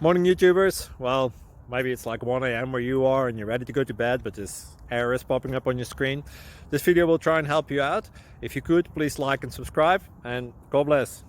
Morning YouTubers. Well, maybe it's like 1 a.m. where you are and you're ready to go to bed, but this error is popping up on your screen. This video will try and help you out. If you could, please like and subscribe, and God bless.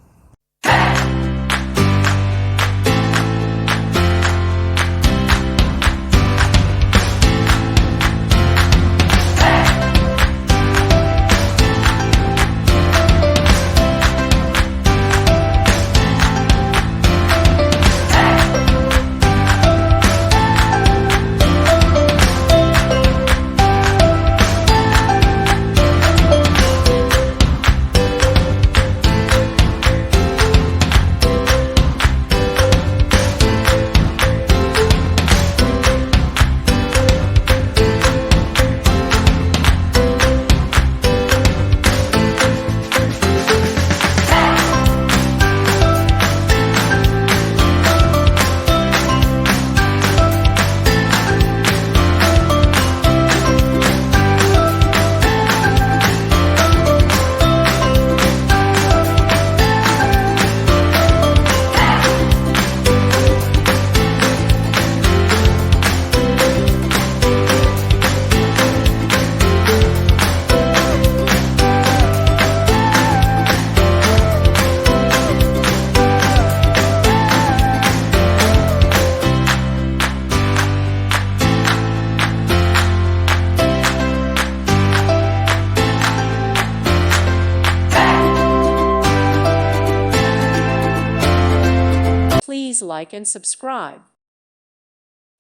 Please like and subscribe.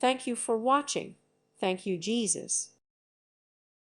Thank you for watching. Thank you, Jesus.